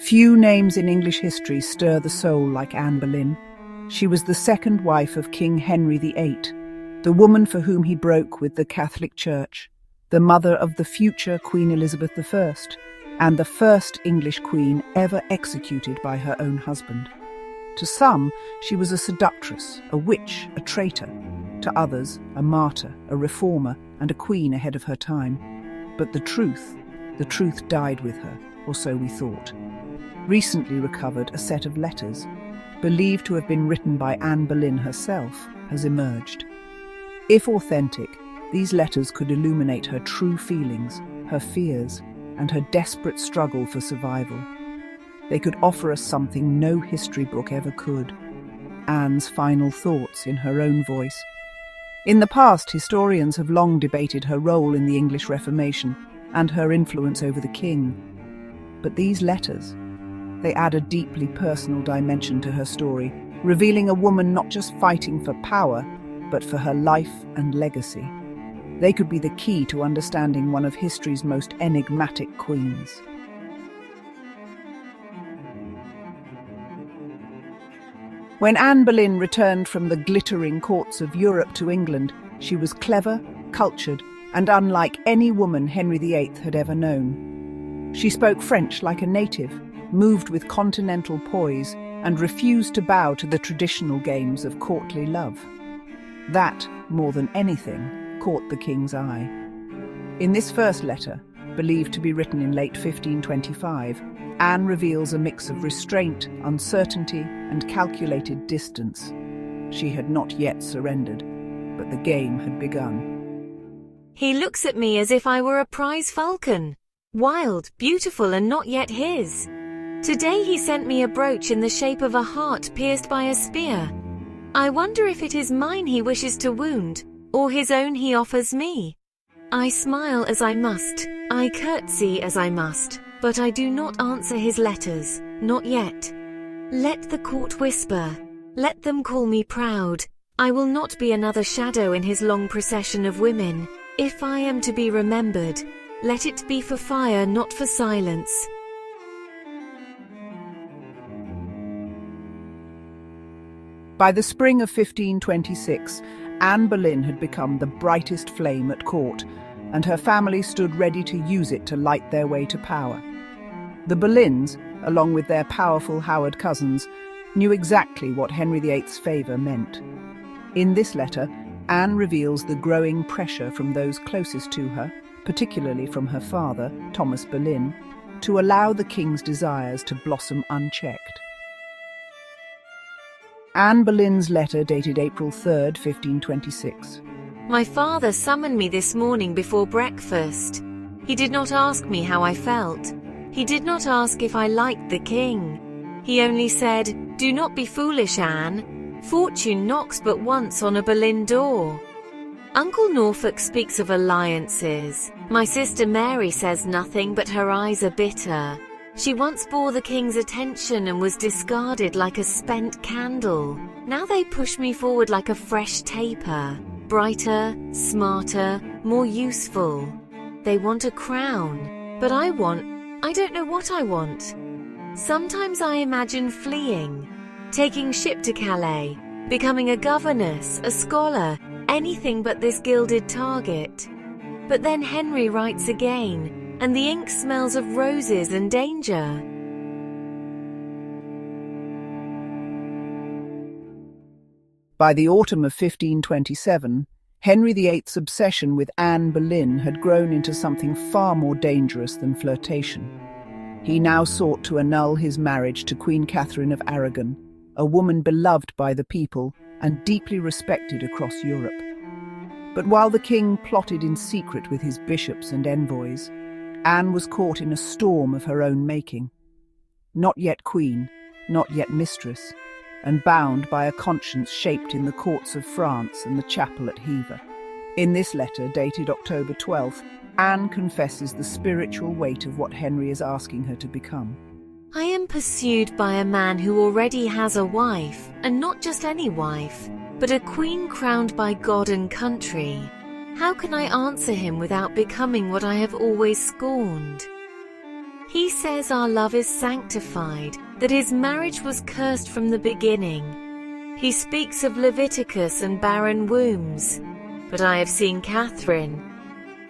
Few names in English history stir the soul like Anne Boleyn. She was the second wife of King Henry VIII, the woman for whom he broke with the Catholic Church, the mother of the future Queen Elizabeth I, and the first English queen ever executed by her own husband. To some, she was a seductress, a witch, a traitor. To others, a martyr, a reformer, and a queen ahead of her time. But the truth died with her, or so we thought. Recently recovered, a set of letters, believed to have been written by Anne Boleyn herself, has emerged. If authentic, these letters could illuminate her true feelings, her fears, and her desperate struggle for survival. They could offer us something no history book ever could: Anne's final thoughts in her own voice. In the past, historians have long debated her role in the English Reformation and her influence over the king. But these letters, they add a deeply personal dimension to her story, revealing a woman not just fighting for power, but for her life and legacy. They could be the key to understanding one of history's most enigmatic queens. When Anne Boleyn returned from the glittering courts of Europe to England, she was clever, cultured, and unlike any woman Henry VIII had ever known. She spoke French like a native, moved with continental poise, and refused to bow to the traditional games of courtly love. That, more than anything, caught the king's eye. In this first letter, believed to be written in late 1525, Anne reveals a mix of restraint, uncertainty, and calculated distance. She had not yet surrendered, but the game had begun. He looks at me as if I were a prize falcon, wild, beautiful, and not yet his. Today he sent me a brooch in the shape of a heart pierced by a spear. I wonder if it is mine he wishes to wound, or his own he offers me. I smile as I must, I curtsy as I must, but I do not answer his letters, not yet. Let the court whisper, let them call me proud. I will not be another shadow in his long procession of women. If I am to be remembered, let it be for fire, not for silence. By the spring of 1526, Anne Boleyn had become the brightest flame at court, and her family stood ready to use it to light their way to power. The Boleyns, along with their powerful Howard cousins, knew exactly what Henry VIII's favour meant. In this letter, Anne reveals the growing pressure from those closest to her, particularly from her father, Thomas Boleyn, to allow the king's desires to blossom unchecked. Anne Boleyn's letter dated April 3rd, 1526. My father summoned me this morning before breakfast. He did not ask me how I felt. He did not ask if I liked the king. He only said, "Do not be foolish, Anne. Fortune knocks but once on a Boleyn door." Uncle Norfolk speaks of alliances. My sister Mary says nothing, but her eyes are bitter. She once bore the king's attention and was discarded like a spent candle. Now they push me forward like a fresh taper. Brighter, smarter, more useful. They want a crown. But I don't know what I want. Sometimes I imagine fleeing, taking ship to Calais, becoming a governess, a scholar, anything but this gilded target. But then Henry writes again, and the ink smells of roses and danger. By the autumn of 1527, Henry VIII's obsession with Anne Boleyn had grown into something far more dangerous than flirtation. He now sought to annul his marriage to Queen Catherine of Aragon, a woman beloved by the people and deeply respected across Europe. But while the king plotted in secret with his bishops and envoys, Anne was caught in a storm of her own making. Not yet queen, not yet mistress, and bound by a conscience shaped in the courts of France and the chapel at Hever. In this letter, dated October 12th, Anne confesses the spiritual weight of what Henry is asking her to become. I am pursued by a man who already has a wife, and not just any wife, but a queen crowned by God and country. How can I answer him without becoming what I have always scorned? He says our love is sanctified, that his marriage was cursed from the beginning. He speaks of Leviticus and barren wombs. But I have seen Catherine.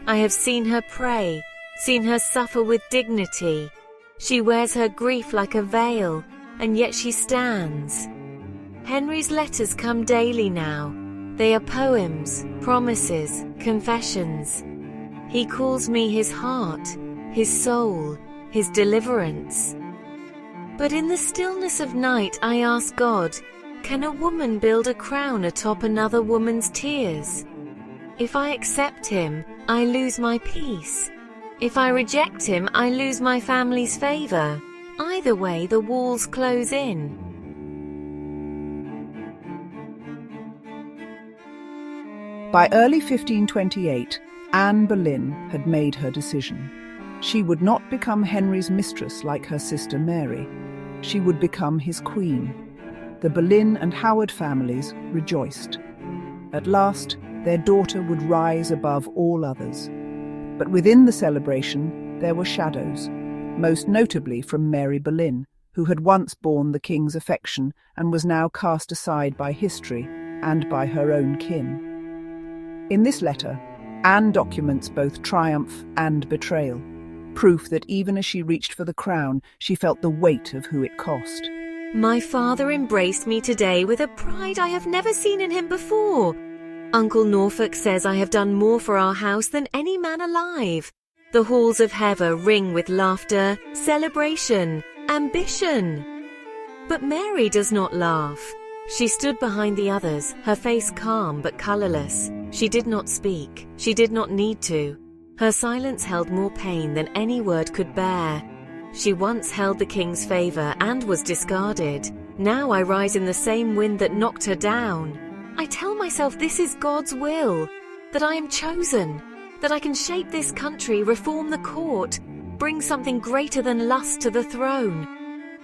I have seen her pray, seen her suffer with dignity. She wears her grief like a veil, and yet she stands. Henry's letters come daily now. They are poems, promises, confessions. He calls me his heart, his soul, his deliverance. But in the stillness of night I ask God, can a woman build a crown atop another woman's tears? If I accept him, I lose my peace. If I reject him, I lose my family's favor. Either way, the walls close in. By early 1528, Anne Boleyn had made her decision. She would not become Henry's mistress like her sister Mary. She would become his queen. The Boleyn and Howard families rejoiced. At last, their daughter would rise above all others. But within the celebration, there were shadows, most notably from Mary Boleyn, who had once borne the king's affection and was now cast aside by history and by her own kin. In this letter, Anne documents both triumph and betrayal, proof that even as she reached for the crown, she felt the weight of who it cost. My father embraced me today with a pride I have never seen in him before. Uncle Norfolk says I have done more for our house than any man alive. The halls of heaven ring with laughter, celebration, ambition. But Mary does not laugh. She stood behind the others, her face calm but colorless. She did not speak. She did not need to. Her silence held more pain than any word could bear. She once held the king's favor and was discarded. Now I rise in the same wind that knocked her down. I tell myself this is God's will, that I am chosen, that I can shape this country, reform the court, bring something greater than lust to the throne.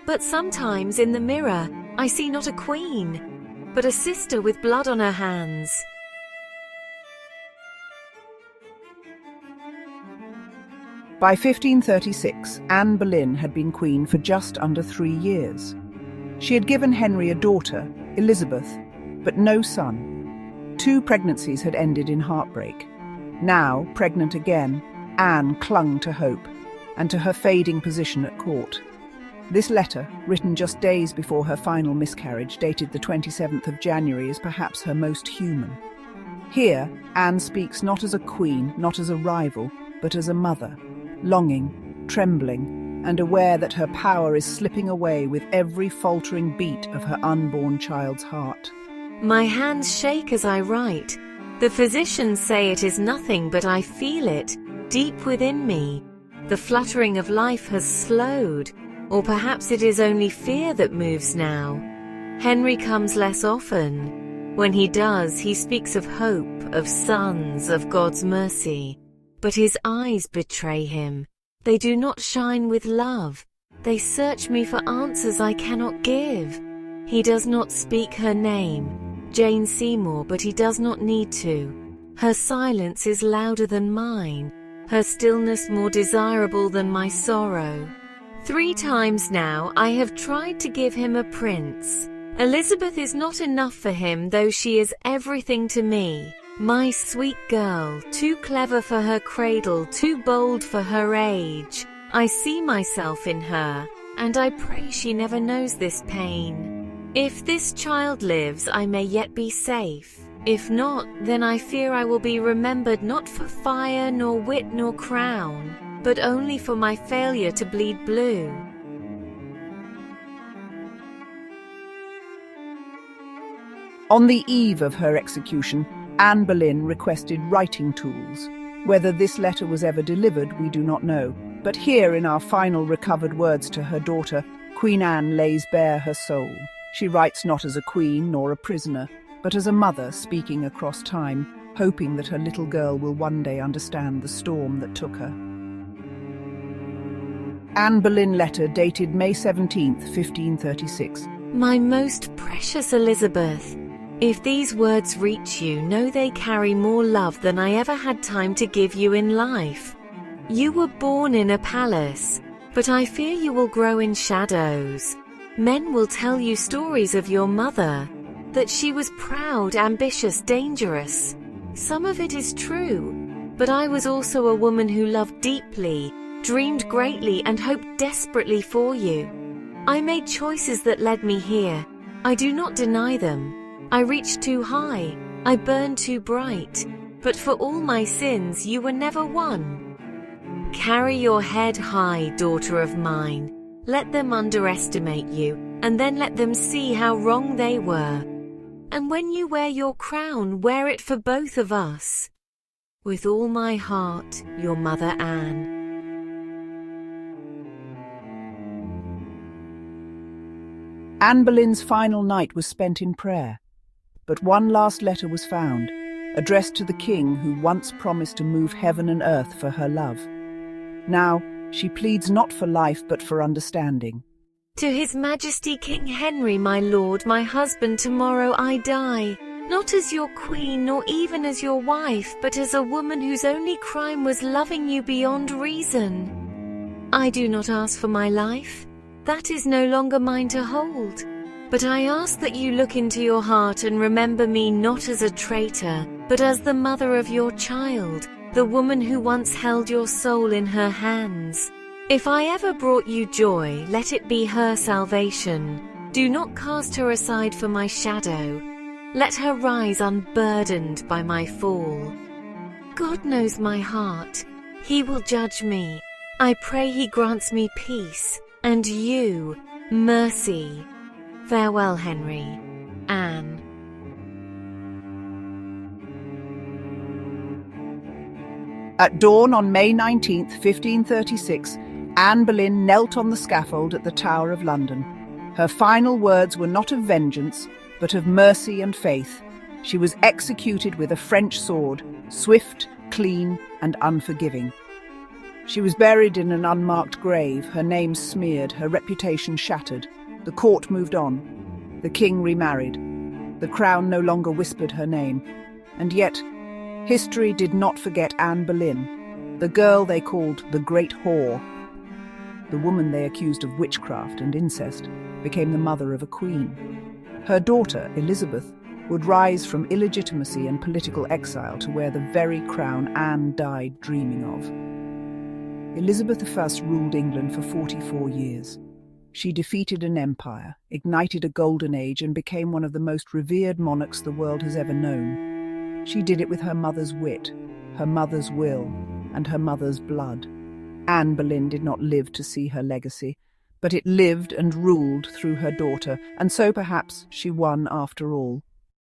But sometimes in the mirror, I see not a queen, but a sister with blood on her hands. By 1536, Anne Boleyn had been queen for just under 3 years. She had given Henry a daughter, Elizabeth, but no son. 2 pregnancies had ended in heartbreak. Now, pregnant again, Anne clung to hope and to her fading position at court. This letter, written just days before her final miscarriage, dated the 27th of January, is perhaps her most human. Here, Anne speaks not as a queen, not as a rival, but as a mother, longing, trembling, and aware that her power is slipping away with every faltering beat of her unborn child's heart. My hands shake as I write. The physicians say it is nothing, but I feel it, deep within me. The fluttering of life has slowed, or perhaps it is only fear that moves now. Henry comes less often. When he does, he speaks of hope, of sons, of God's mercy. But his eyes betray him. They do not shine with love. They search me for answers I cannot give. He does not speak her name, Jane Seymour, but he does not need to. Her silence is louder than mine, her stillness more desirable than my sorrow. 3 times now I have tried to give him a prince. Elizabeth is not enough for him, though she is everything to me. My sweet girl, too clever for her cradle, too bold for her age. I see myself in her, and I pray she never knows this pain. If this child lives, I may yet be safe. If not, then I fear I will be remembered not for fire, nor wit, nor crown, but only for my failure to bleed blue. On the eve of her execution, Anne Boleyn requested writing tools. Whether this letter was ever delivered, we do not know. But here, in our final recovered words to her daughter, Queen Anne lays bare her soul. She writes not as a queen nor a prisoner, but as a mother speaking across time, hoping that her little girl will one day understand the storm that took her. Anne Boleyn letter dated May 17th, 1536. My most precious Elizabeth, if these words reach you, know they carry more love than I ever had time to give you in life. You were born in a palace. But I fear you will grow in shadows. Men will tell you stories of your mother, that she was proud, ambitious, dangerous. Some of it is true, but I was also a woman who loved deeply, dreamed greatly, and hoped desperately for you. I made choices that led me here. I do not deny them. I reached too high. I burned too bright. But for all my sins, you were never one. Carry your head high, daughter of mine. Let them underestimate you, and then let them see how wrong they were. And when you wear your crown, wear it for both of us. With all my heart, your mother Anne. Anne Boleyn's final night was spent in prayer, but one last letter was found, addressed to the king who once promised to move heaven and earth for her love. Now, she pleads not for life but for understanding. To His Majesty King Henry, my lord, my husband, tomorrow I die, not as your queen nor even as your wife, but as a woman whose only crime was loving you beyond reason. I do not ask for my life. That is no longer mine to hold. But I ask that you look into your heart and remember me not as a traitor, but as the mother of your child, the woman who once held your soul in her hands. If I ever brought you joy, let it be her salvation. Do not cast her aside for my shadow. Let her rise unburdened by my fall. God knows my heart. He will judge me. I pray He grants me peace, and you, mercy. Farewell, Henry. Anne. At dawn on May 19th, 1536, Anne Boleyn knelt on the scaffold at the Tower of London. Her final words were not of vengeance, but of mercy and faith. She was executed with a French sword, swift, clean, and unforgiving. She was buried in an unmarked grave, her name smeared, her reputation shattered. The court moved on. The king remarried. The crown no longer whispered her name. And yet, history did not forget Anne Boleyn, the girl they called the Great Whore. The woman they accused of witchcraft and incest became the mother of a queen. Her daughter, Elizabeth, would rise from illegitimacy and political exile to wear the very crown Anne died dreaming of. Elizabeth I ruled England for 44 years. She defeated an empire, ignited a golden age, and became one of the most revered monarchs the world has ever known. She did it with her mother's wit, her mother's will, and her mother's blood. Anne Boleyn did not live to see her legacy, but it lived and ruled through her daughter, and so perhaps she won after all.